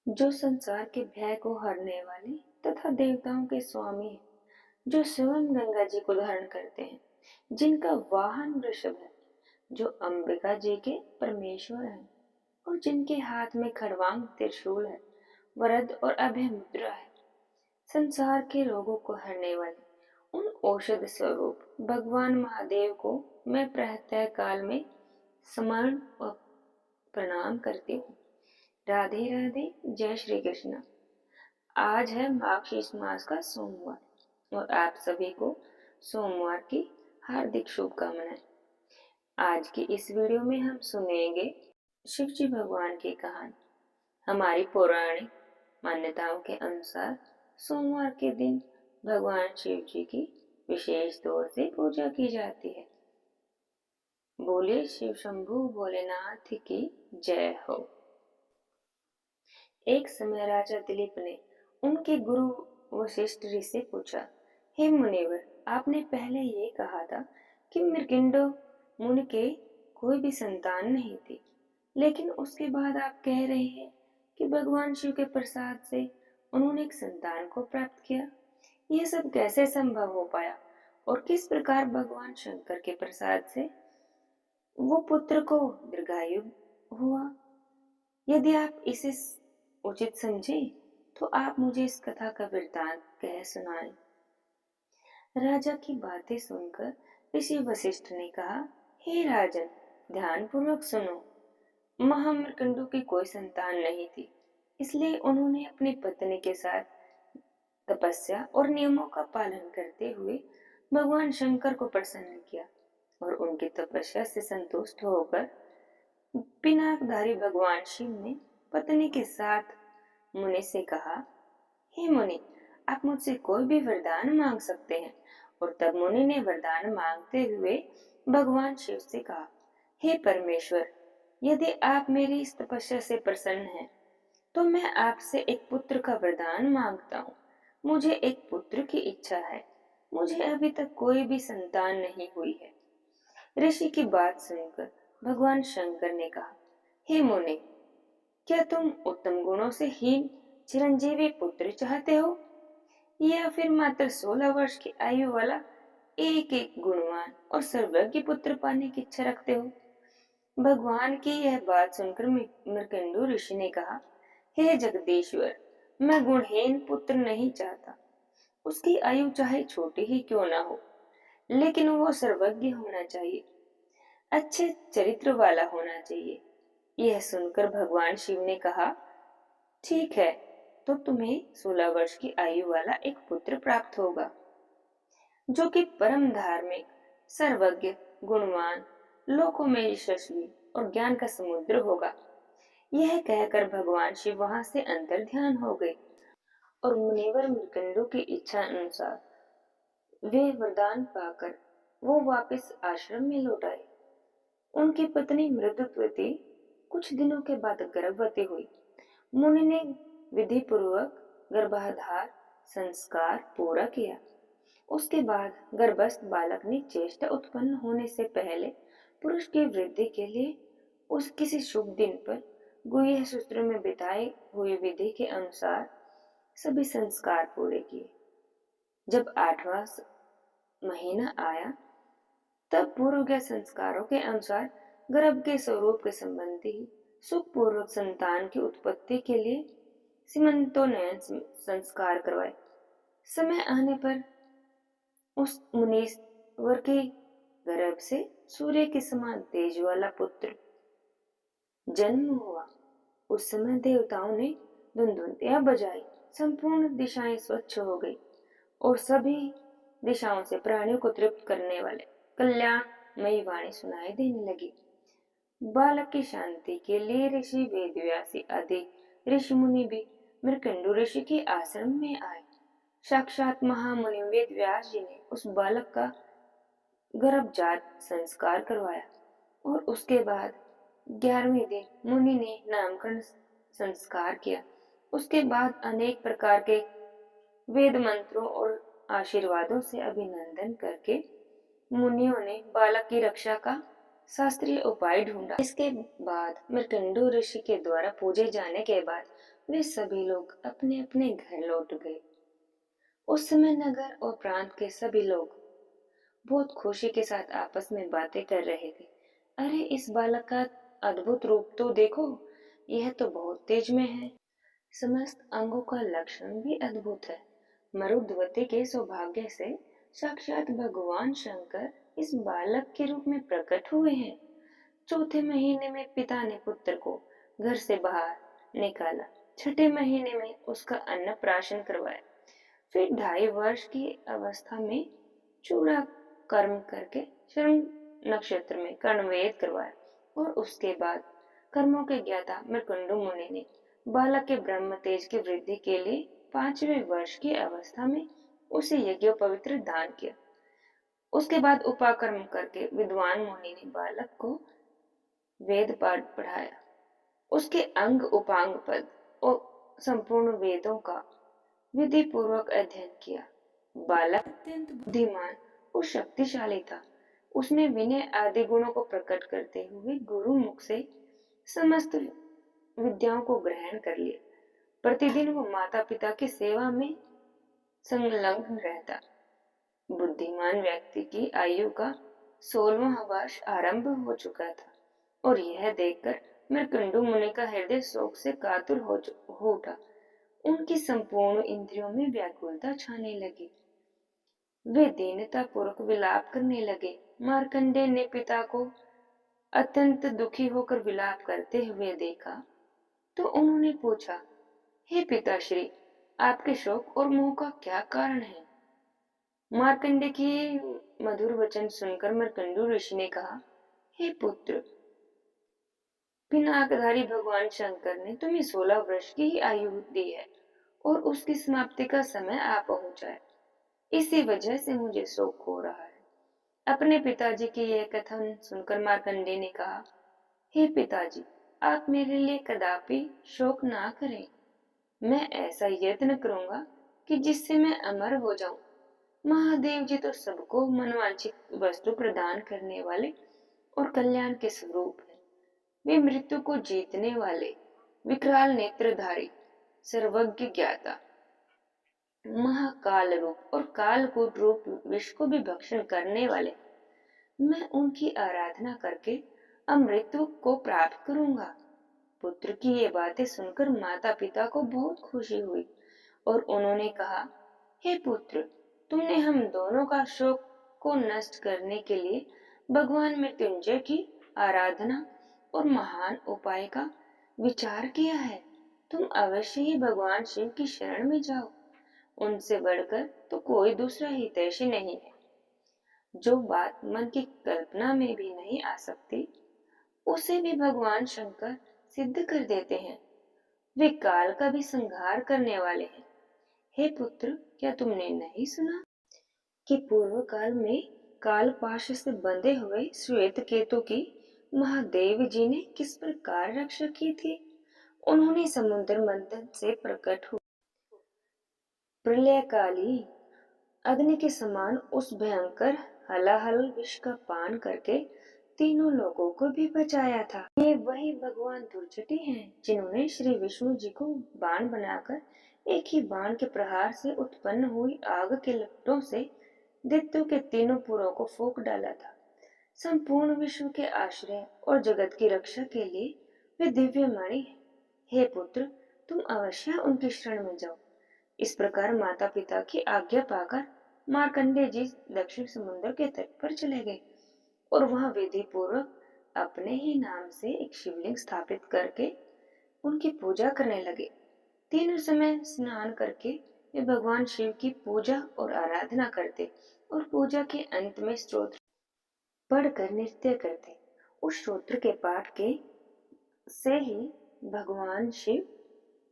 जो संसार के भय को हरने वाले तथा देवताओं के स्वामी हैं, जो स्वयं गंगा जी को धारण करते हैं, जिनका वाहन वृषभ है, जो अंबिका जी के परमेश्वर हैं और जिनके हाथ में खड़वांग त्रिशूल है, वरद और अभय मुद्रा है। संसार के रोगों को हरने वाले उन औषध स्वरूप भगवान महादेव को मैं प्रातः काल में स्मरण व प्रणाम करती हूँ। राधे राधे, जय श्री कृष्ण। आज है मार्गशीर्ष मास का सोमवार और आप सभी को सोमवार की हार्दिक शुभकामनाएं। आज की इस वीडियो में हम सुनेंगे शिव जी भगवान की कहानी। हमारी पौराणिक मान्यताओं के अनुसार सोमवार के दिन भगवान शिव जी की विशेष तौर से पूजा की जाती है। बोले शिव शंभु भोलेनाथ की जय हो। एक समय राजा दिलीप ने उनके गुरु वशिष्ठ ऋषि से पूछा, हे मुनिवर, आपने पहले ये कहा था कि मृगंडो मुनि के कोई भी संतान नहीं थी, लेकिन उसके बाद आप कह रहे हैं कि भगवान शिव के प्रसाद से उन्होंने एक संतान को प्राप्त किया। यह सब कैसे संभव हो पाया और किस प्रकार भगवान शंकर के प्रसाद से वो पुत्र को दीर्घायु हुआ? यदि आप इसे उचित समझे तो आप मुझे इस कथा का वृत्तांत कह सुनाएं। राजा की बातें सुनकर ऋषि वशिष्ठ ने कहा, हे राजन, ध्यान पूर्वक सुनो। महामृकंडू की कोई संतान नहीं थी, इसलिए उन्होंने अपनी पत्नी के साथ तपस्या और नियमों का पालन करते हुए भगवान शंकर को प्रसन्न किया और उनकी तपस्या से संतुष्ट होकर पिनाकधारी भगवान शिव ने पत्नी के साथ मुनि से कहा, हे मुनि, आप मुझसे कोई भी वरदान मांग सकते हैं। और तब मुनि ने वरदान मांगते हुए भगवान शिव से कहा, हे परमेश्वर, यदि आप मेरी इस तपस्या से प्रसन्न हैं, तो मैं आपसे एक पुत्र का वरदान मांगता हूँ। मुझे एक पुत्र की इच्छा है। मुझे अभी तक कोई भी संतान नहीं हुई है। ऋषि की बात सुनकर भगवान शंकर ने कहा, हे मुनि, क्या तुम उत्तम गुणों से हीन चिरंजीवी पुत्र चाहते हो या फिर मात्र 16 वर्ष की आयु वाला एक एक गुणवान और सर्वज्ञ पुत्र पाने की इच्छा रखते हो? भगवान की यह बात सुनकर मृकंडू ऋषि ने कहा, हे जगदीश्वर, मैं गुणहीन पुत्र नहीं चाहता। उसकी आयु चाहे छोटी ही क्यों ना हो, लेकिन वो सर्वज्ञ होना चाहिए, अच्छे चरित्र वाला होना चाहिए। यह सुनकर भगवान शिव ने कहा, ठीक है, तो तुम्हें 16 वर्ष की आयु वाला एक पुत्र प्राप्त होगा, जो कि परम धार्मिक, सर्वज्ञ, गुणवान, लोकों में यशस्वी और ज्ञान का समुद्र होगा। यह कहकर भगवान शिव वहां से अंतर ध्यान हो गए और मुनिवर मृकंडू की इच्छा अनुसार वे वरदान पाकर वो वापस आश्रम में लौट आए। उनकी पत्नी मृदुत्वती कुछ दिनों के बाद गर्भवती हुई। मुनि ने विधि पूर्वक गर्भाधार संस्कार पूरा किया। उसके बाद गर्भस्थ बालक ने चेष्टा उत्पन्न होने से पहले पुरुष की वृद्धि के लिए उस किसी शुभ दिन पर गुह्य सूत्र में बिताई हुई विधि के अनुसार सभी संस्कार पूरे किए। जब 8वां महीना आया, तब पूर्व के संस्कारों के अनुसार गर्भ के स्वरूप के संबंधी सुखपूर्वक संतान की उत्पत्ति के लिए सीमंतोन्नयन संस्कार करवाए। समय आने पर उस मुनीश्वर के गर्भ से सूर्य के समान तेज वाला पुत्र जन्म हुआ। उस समय देवताओं ने धुंधुंतियां बजाई, संपूर्ण दिशाएं स्वच्छ हो गई और सभी दिशाओं से प्राणियों को तृप्त करने वाले कल्याणमयी वाणी सुनाई देने लगी। बालक की शांति के लिए ऋषि वेदव्यासी आदि ऋषि मुनि भी मृकंडू ऋषि के आश्रम में आए। साक्षात महामुनि वेद व्यास जी ने उस बालक का गर्भजात संस्कार करवाया और उसके बाद 11वें दिन मुनि ने नामकरण संस्कार किया। उसके बाद अनेक प्रकार के वेद मंत्रों और आशीर्वादों से अभिनंदन करके मुनियों ने बालक की रक्षा का शास्त्रीय उपाय ढूंढा। इसके बाद मृत्यु ऋषि के द्वारा पूजे जाने के बाद वे सभी लोग अपने अपने घर लौट गए। उस समय नगर और प्रांत के सभी लोग बहुत खुशी के साथ आपस में बातें कर रहे थे। अरे, इस बालक का अद्भुत रूप तो देखो, यह तो बहुत तेज में है। समस्त अंगों का लक्षण भी अद्भुत है। मरुद्वती के सौभाग्य से साक्षात भगवान शंकर इस बालक के रूप में प्रकट हुए हैं। चौथे महीने में पिता ने पुत्र को घर से बाहर निकाला। छठे महीने में उसका अन्नप्राशन करवाया। फिर 2.5 वर्ष की अवस्था में चूड़ा कर्म करके श्रवण नक्षत्र में कर्णवेद करवाया और उसके बाद कर्मों के ज्ञाता मृकुंडु मुनि ने बालक के ब्रह्म तेज की वृद्धि के लिए 5वें वर्ष की अवस्था में उसे यज्ञोपवित्र दान किया। उसके बाद उपाकर्म करके विद्वान मुनि ने बालक को वेद पाठ पढ़ाया। उसके अंग उपांग पद और संपूर्ण वेदों का विधि पूर्वक अध्ययन किया। बालक अत्यंत बुद्धिमान और शक्तिशाली था। उसने विनय आदि गुणों को प्रकट करते हुए गुरु मुख से समस्त विद्याओं को ग्रहण कर लिया। प्रतिदिन वो माता पिता की सेवा में संलग्न रहता। बुद्धिमान व्यक्ति की आयु का 16वां वर्ष आरंभ हो चुका था और यह देखकर मृकुंडु मुनि का हृदय शोक से कातुर हो उठा। उनकी संपूर्ण इंद्रियों में व्याकुलता छाने लगी। वे दीनता पूर्वक विलाप करने लगे। मार्कंडेय ने पिता को अत्यंत दुखी होकर विलाप करते हुए देखा तो उन्होंने पूछा, हे पिताश्री, आपके शोक और मोह का क्या कारण है? मार्कंडेय की मधुर वचन सुनकर मृकुंडु ऋषि ने कहा, हे पुत्र, पिनाकधारी भगवान शंकर ने तुम्हें 16 वर्ष की ही आयु दी है और उसकी समाप्ति का समय आ पहुंचा है। इसी वजह से मुझे शोक हो रहा है। अपने पिताजी की यह कथन सुनकर मार्कंडेय ने कहा, हे पिताजी, आप मेरे लिए कदापि शोक ना करें। मैं ऐसा यत्न करूंगा कि जिससे मैं अमर हो जाऊं। महादेव जी तो सबको मनवांछित वस्तु प्रदान करने वाले और कल्याण के स्वरूप हैं। वे मृत्यु को जीतने वाले, विकराल नेत्रधारी, सर्वज्ञ ज्ञाता, महाकाल रूप और कालकूट रूप विष को भी भक्षण करने वाले। मैं उनकी आराधना करके अमृतत्व को प्राप्त करूंगा। पुत्र की ये बातें सुनकर माता पिता को बहुत खुशी हुई और उन्होंने कहा, हे पुत्र, तुमने हम दोनों का शोक को नष्ट करने के लिए भगवान मृत्युंजय की आराधना और महान उपाय का विचार किया है। तुम अवश्य ही भगवान शिव की शरण में जाओ। उनसे बढ़कर तो कोई दूसरा हितैषी नहीं है। जो बात मन की कल्पना में भी नहीं आ सकती, उसे भी भगवान शंकर सिद्ध कर देते हैं। वे काल का भी संहार करने वाले हैं। हे पुत्र, क्या तुमने नहीं सुना कि पूर्व काल में काल पाश से बंधे हुए श्वेत केतु की महादेव जी ने किस प्रकार रक्षा की थी? उन्होंने समुद्र मंथन से प्रकट हुए प्रलयकाली अग्नि के समान उस भयंकर हलाहल विष का पान करके तीनों लोगों को भी बचाया था। ये वही भगवान दुर्जटी हैं जिन्होंने श्री विष्णु जी को बाण बनाकर एक ही बाण के प्रहार से उत्पन्न हुई आग के लपटों से दैत्यों के तीनों पुरों को फूंक डाला था। संपूर्ण विश्व के आश्रय और जगत की रक्षा के लिए वे दिव्य मणि हैं। हे पुत्र, तुम अवश्य उनकी शरण में जाओ। इस प्रकार माता पिता की आज्ञा पाकर मार्कंडेय जी दक्षिण समुद्र के तट पर चले गए और वहां विधि पूर्वक अपने ही नाम से एक शिवलिंग स्थापित करके उनकी पूजा करने लगे। तीनों समय स्नान करके वे भगवान शिव की पूजा और आराधना करते और पूजा के अंत में स्तोत्र पढ़कर नृत्य करते। उस स्तोत्र के पाठ के से ही भगवान शिव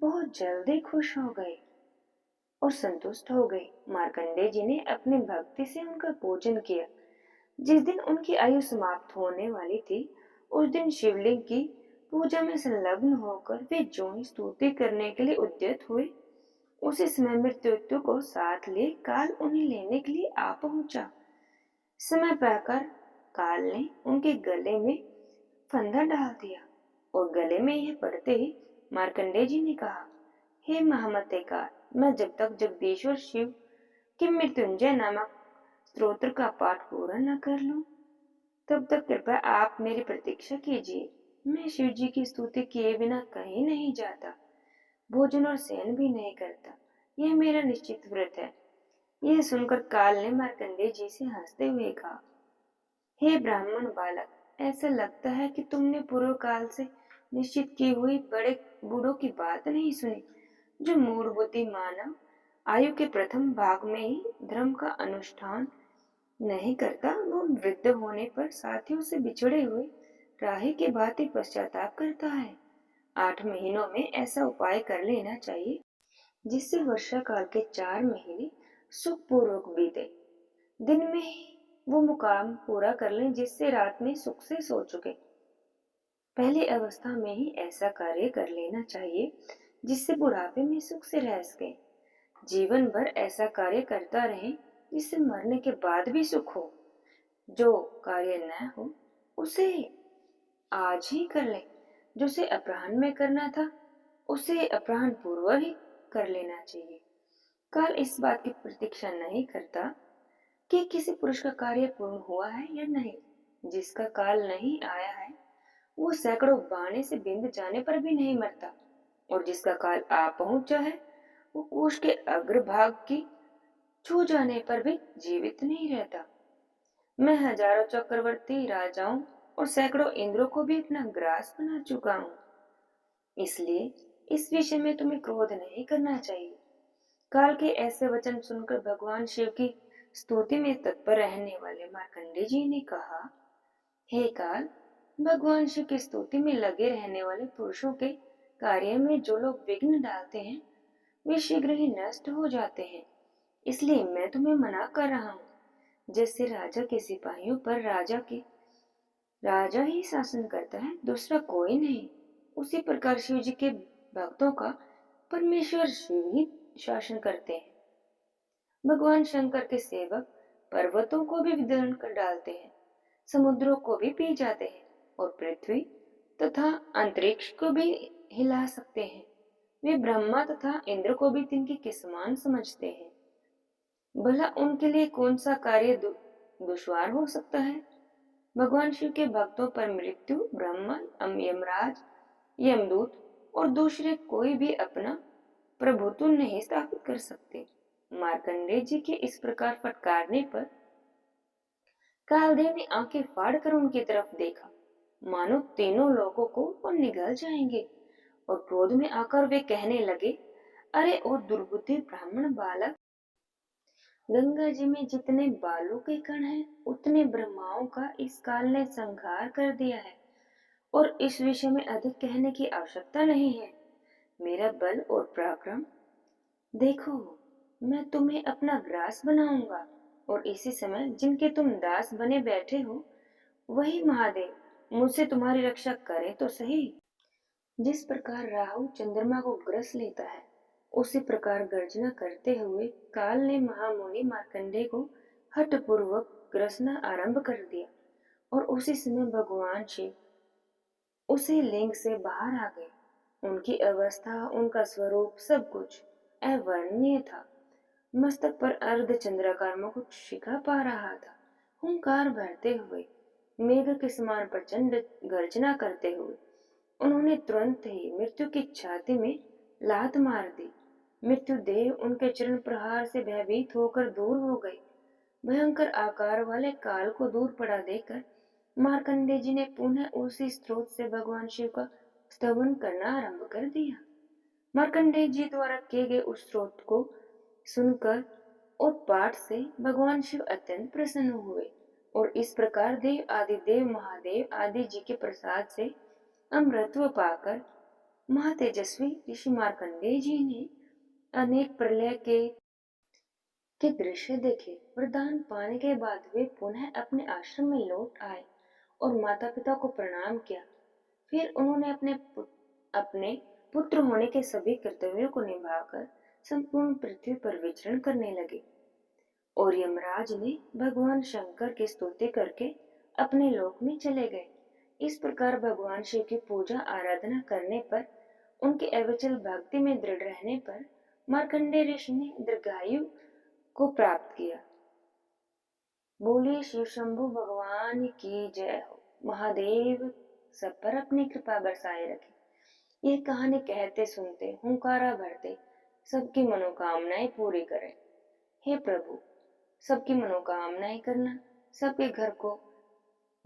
बहुत जल्दी खुश हो गए और संतुष्ट हो गए। मार्कंडेय जी ने अपनी भक्ति से उनका पूजन किया। जिस दिन उनकी आयु समाप्त होने वाली थी, उस दिन शिवलिंग की पूजा में संलग्न होकर वे जो ही स्तुति करने के लिए उद्यत हुए, उसी समय मृत्यु को साथ ले काल उन्हें लेने के लिए आ पहुंचा। समय पाकर काल ने उनके गले में फंदा डाल दिया और गले में यह पड़ते ही मार्कंडेय जी ने कहा, हे महामते काल, मैं जब तक जगदीश्वर शिव के मृत्युंजय नामक स्तोत्र का पाठ पूरा न कर लूं, तब तक कृपया आप मेरी प्रतीक्षा कीजिए। मैं शिव जी की स्तुति किए बिना कहीं नहीं जाता, भोजन और शयन भी नहीं करता। यह मेरा निश्चित व्रत है। यह सुनकर काल ने मार्कंडेय जी से हंसते हुए कहा, हे ब्राह्मण बालक, ऐसा लगता है कि तुमने पूर्व काल से निश्चित की हुई बड़े बूढ़ों की बात नहीं सुनी। जो मूढ़ बुद्धि मानव आयु के प्रथम भाग में ही धर्म का अनुष्ठान नहीं करता, वो वृद्ध होने पर साथियों से बिछड़े हुए राही के भांति पश्चाताप करता है। 8 महीनों में ऐसा उपाय कर लेना चाहिए जिससे वर्षा काल के 4 महीने सुखपूर्वक बीते। दिन में ही वो मुकाम पूरा कर लें जिससे रात में सुख से सो चुके। पहली अवस्था में ही ऐसा कार्य कर लेना चाहिए जिससे बुढ़ापे में सुख से रह सके। जीवन भर ऐसा कार्य करता रहे जिससे मरने के बाद भी सुख हो। जो कार्य न हो उसे आज ही कर ले। जो उसे अपराह्न में करना था उसे अपराह्न पूर्व ही कर लेना चाहिए। काल इस बात की प्रतीक्षा नहीं करता कि किसी पुरुष का कार्य पूर्ण हुआ है या नहीं। जिसका काल नहीं आया है वो सैकड़ों बाणे से बिंद जाने पर भी नहीं मरता, और जिसका काल आ पहुंचा है वो कोष के अग्रभाग की छू जाने पर भी जीवित नहीं रहता। मैं हजारों चक्रवर्ती राजाओं और सैकड़ों इंद्रों को भी अपना ग्रास बना चुका हूँ। इसलिए इस विषय में तुम्हें क्रोध नहीं करना चाहिए। काल के ऐसे वचन सुनकर भगवान शिव की स्तुति में तत्पर रहने वाले मार्कंडेय जी ने कहा, हे काल, भगवान शिव की स्तुति में लगे रहने वाले पुरुषों के कार्य में जो लोग विघ्न डालते हैं वे शीघ्र ही नष्ट हो जाते हैं। इसलिए मैं तुम्हें मना कर रहा हूँ। जैसे राजा के सिपाहियों पर राजा ही शासन करता है, दूसरा कोई नहीं, उसी प्रकार शिव जी के भक्तों का परमेश्वर शिव ही शासन करते हैं। भगवान शंकर के सेवक पर्वतों को भी विदीर्ण कर डालते हैं, समुद्रों को भी पी जाते हैं और पृथ्वी तथा अंतरिक्ष को भी हिला सकते हैं। वे ब्रह्मा तथा इंद्र को भी तिनके के समान समझते हैं। भला उनके लिए कौन सा कार्य दुश्वार हो सकता है? भगवान शिव के भक्तों पर मृत्यु, ब्रह्मा, यमराज, यमदूत और दूसरे कोई भी अपना प्रभुत्व नहीं स्थापित कर सकते। मार्कंडेय जी के इस प्रकार फटकारने पर कालदेव ने आंखें फाड़कर उनकी तरफ देखा, मानो तीनों लोगों को वो निगल जाएंगे, और क्रोध में आकर वे कहने लगे, अरे ओ दुर्बुद्धि ब्राह्मण बालक, गंगा जी में जितने बालू के कण हैं उतने ब्रह्माओं का इस काल ने संहार कर दिया है, और इस विषय में अधिक कहने की आवश्यकता नहीं है। मेरा बल और पराक्रम देखो, मैं तुम्हें अपना ग्रास बनाऊंगा, और इसी समय जिनके तुम दास बने बैठे हो वही महादेव मुझसे तुम्हारी रक्षा करे तो सही। जिस प्रकार राहु चंद्रमा को ग्रस लेता है उसी प्रकार गर्जना करते हुए काल ने महामुनि मार्कंडेय को हठपूर्वक ग्रसना आरंभ कर दिया, और उसी समय भगवान शिव उसी लिंग से बाहर आ गए। उनकी अवस्था, उनका स्वरूप, सब कुछ अवर्णनीय था। मस्तक पर अर्ध चंद्राकार मुकुट शिखा पा रहा था। हुंकार भरते हुए मेघ के समान प्रचंड गर्जना करते हुए उन्होंने तुरंत ही मृत्यु की छाती में लात मार दी। मृत्यु देव उनके चरण प्रहार से भयभीत होकर दूर हो गई। भयंकर आकार वाले काल को दूर पड़ा देकर मार्कंडेय जी ने पुनः उसी स्रोत से भगवान शिव का स्तवन करना आरंभ कर दिया। मार्कंडेय जी द्वारा किए गए उस स्रोत को सुनकर और पाठ से भगवान शिव अत्यंत प्रसन्न हुए, और इस प्रकार देव महादेव आदि जी के प्रसाद से अमृतत्व पाकर महातेजस्वी ऋषि मार्कंडेय जी ने अनेक प्रलय के दृश्य देखे। वरदान पाने के बाद वे पुनः अपने आश्रम में लौट आए और माता पिता को प्रणाम किया। फिर उन्होंने अपने पुत्र होने के सभी कर्तव्यों को निभाकर संपूर्ण पृथ्वी पर विचरण करने लगे, और यमराज ने भगवान शंकर की स्तुति करके अपने लोक में चले गए। इस प्रकार भगवान शिव की पूजा आराधना करने पर, उनके अविचल भक्ति में दृढ़ रहने पर मार्कंडेय ऋषि ने दीर्घायु को प्राप्त किया। बोलिए शिव शंभु भगवान की जय हो। महादेव सब पर अपनी कृपा बरसाए रखे। यह कहानी कहते सुनते हुंकारा भरते सबकी मनोकामनाएं पूरी करे। हे प्रभु, सबकी मनोकामनाएं करना, सबके घर को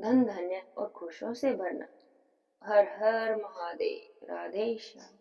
धन धान्य और खुशियों से भरना। हर हर महादेव। राधे श्याम।